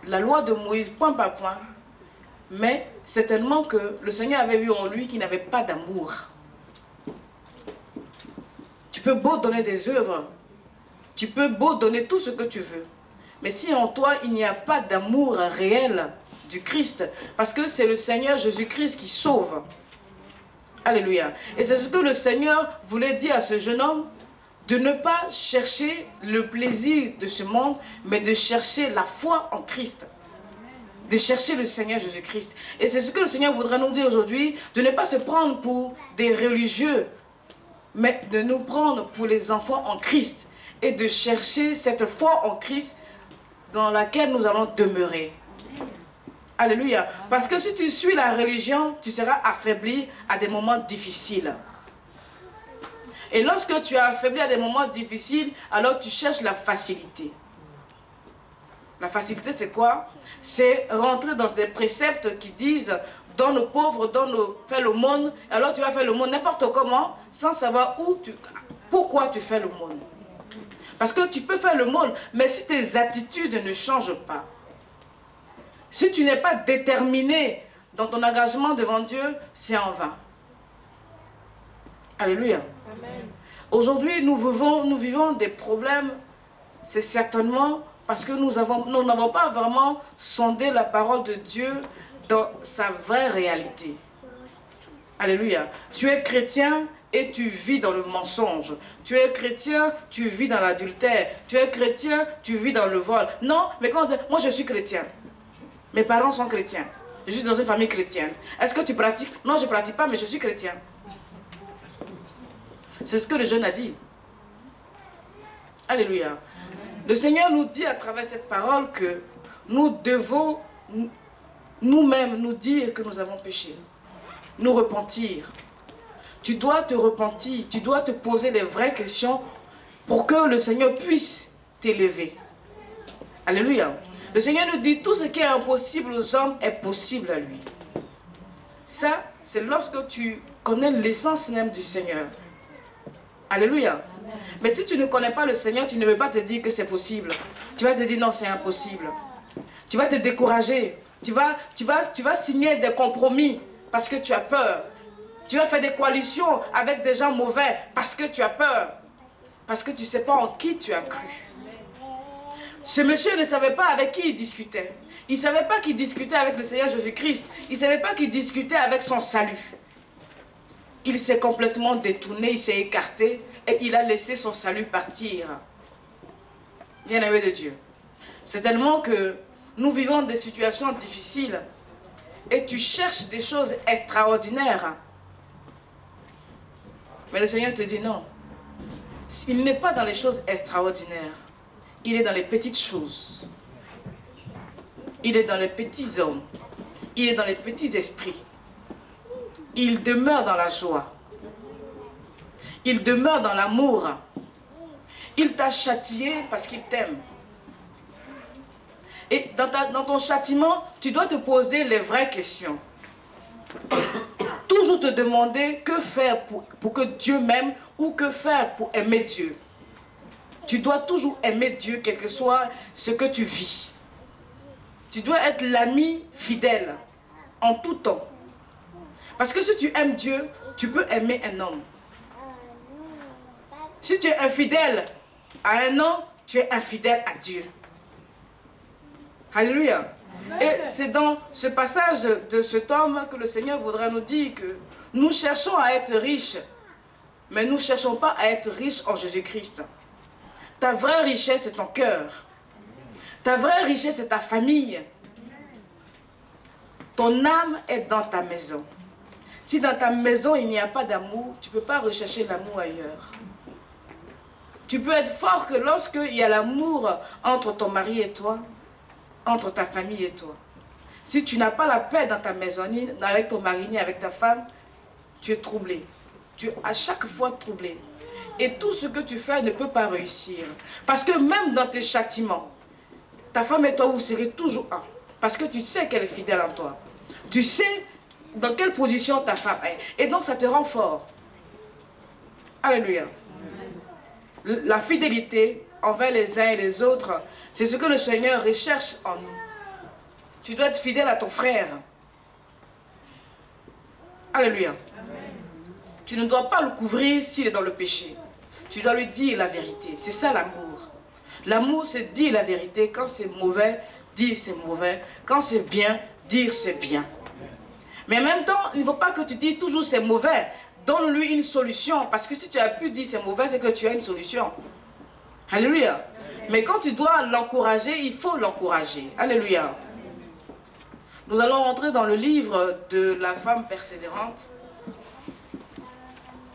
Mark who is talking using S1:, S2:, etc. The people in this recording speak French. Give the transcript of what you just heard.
S1: la loi de Moïse point par point, mais c'est tellement que le Seigneur avait vu en lui qu'il n'avait pas d'amour. Tu peux beau donner des œuvres, tu peux beau donner tout ce que tu veux, mais si en toi il n'y a pas d'amour réel du Christ, parce que c'est le Seigneur Jésus-Christ qui sauve. Alléluia. Et c'est ce que le Seigneur voulait dire à ce jeune homme, de ne pas chercher le plaisir de ce monde, mais de chercher la foi en Christ. De chercher le Seigneur Jésus-Christ. Et c'est ce que le Seigneur voudrait nous dire aujourd'hui, de ne pas se prendre pour des religieux, mais de nous prendre pour les enfants en Christ et de chercher cette foi en Christ dans laquelle nous allons demeurer. Alléluia. Parce que si tu suis la religion, tu seras affaibli à des moments difficiles. Et lorsque tu es affaibli à des moments difficiles, alors tu cherches la facilité. La facilité, c'est quoi? C'est rentrer dans des préceptes qui disent donne aux pauvres, fais l'aumône. Alors tu vas faire l'aumône n'importe comment, sans savoir pourquoi tu fais l'aumône. Parce que tu peux faire l'aumône, mais si tes attitudes ne changent pas, si tu n'es pas déterminé dans ton engagement devant Dieu, c'est en vain. Alléluia. Aujourd'hui, nous vivons des problèmes, c'est certainement parce que nous n'avons pas vraiment sondé la parole de Dieu dans sa vraie réalité. Alléluia. Tu es chrétien et tu vis dans le mensonge. Tu es chrétien, tu vis dans l'adultère. Tu es chrétien, tu vis dans le vol. Non, mais moi je suis chrétien. Mes parents sont chrétiens. Je suis dans une famille chrétienne. Est-ce que tu pratiques? Non, je ne pratique pas, mais je suis chrétien. C'est ce que le jeune a dit. Alléluia. Le Seigneur nous dit à travers cette parole que nous devons nous-mêmes nous dire que nous avons péché. Nous repentir. Tu dois te repentir. Tu dois te poser les vraies questions pour que le Seigneur puisse t'élever. Alléluia. Le Seigneur nous dit tout ce qui est impossible aux hommes est possible à lui. Ça, c'est lorsque tu connais l'essence même du Seigneur. Alléluia. Amen. Mais si tu ne connais pas le Seigneur, tu ne veux pas te dire que c'est possible. Tu vas te dire non, c'est impossible. Tu vas te décourager. Tu vas signer des compromis parce que tu as peur. Tu vas faire des coalitions avec des gens mauvais parce que tu as peur. Parce que tu ne sais pas en qui tu as cru. Ce monsieur ne savait pas avec qui il discutait. Il ne savait pas qu'il discutait avec le Seigneur Jésus-Christ. Il ne savait pas qu'il discutait avec son salut. Il s'est complètement détourné, il s'est écarté et il a laissé son salut partir. Bien-aimé de Dieu. C'est tellement que nous vivons des situations difficiles et tu cherches des choses extraordinaires. Mais le Seigneur te dit non. Il n'est pas dans les choses extraordinaires. Il est dans les petites choses. Il est dans les petits hommes. Il est dans les petits esprits. Il demeure dans la joie. Il demeure dans l'amour. Il t'a châtié parce qu'il t'aime. Et dans ton châtiment, tu dois te poser les vraies questions. Toujours te demander que faire pour que Dieu m'aime ou que faire pour aimer Dieu. Tu dois toujours aimer Dieu, quel que soit ce que tu vis. Tu dois être l'ami fidèle en tout temps. Parce que si tu aimes Dieu, tu peux aimer un homme. Si tu es infidèle à un homme, tu es infidèle à Dieu. Alléluia. Et c'est dans ce passage de cet homme que le Seigneur voudra nous dire que nous cherchons à être riches, mais nous ne cherchons pas à être riches en Jésus-Christ. Ta vraie richesse, c'est ton cœur. Ta vraie richesse, c'est ta famille. Ton âme est dans ta maison. Si dans ta maison, il n'y a pas d'amour, tu ne peux pas rechercher l'amour ailleurs. Tu peux être fort que lorsqu'il y a l'amour entre ton mari et toi, entre ta famille et toi. Si tu n'as pas la paix dans ta maison, ni avec ton mari, ni avec ta femme, tu es troublé. Tu es à chaque fois troublé. Et tout ce que tu fais ne peut pas réussir. Parce que même dans tes châtiments, ta femme et toi, vous serez toujours un. Parce que tu sais qu'elle est fidèle en toi. Tu sais dans quelle position ta femme est. Et donc ça te rend fort. Alléluia. La fidélité envers les uns et les autres. C'est ce que le Seigneur recherche en nous. Tu dois être fidèle à ton frère. Alléluia. Amen. Tu ne dois pas le couvrir s'il est dans le péché. Tu dois lui dire la vérité. C'est ça l'amour. L'amour, c'est dire la vérité. Quand c'est mauvais, dire c'est mauvais. Quand c'est bien, dire c'est bien. Mais en même temps, il ne faut pas que tu dises toujours c'est mauvais. Donne-lui une solution. Parce que si tu as pu dire c'est mauvais, c'est que tu as une solution. Alléluia. Mais quand tu dois l'encourager, il faut l'encourager. Alléluia. Nous allons entrer dans le livre de la femme persévérante.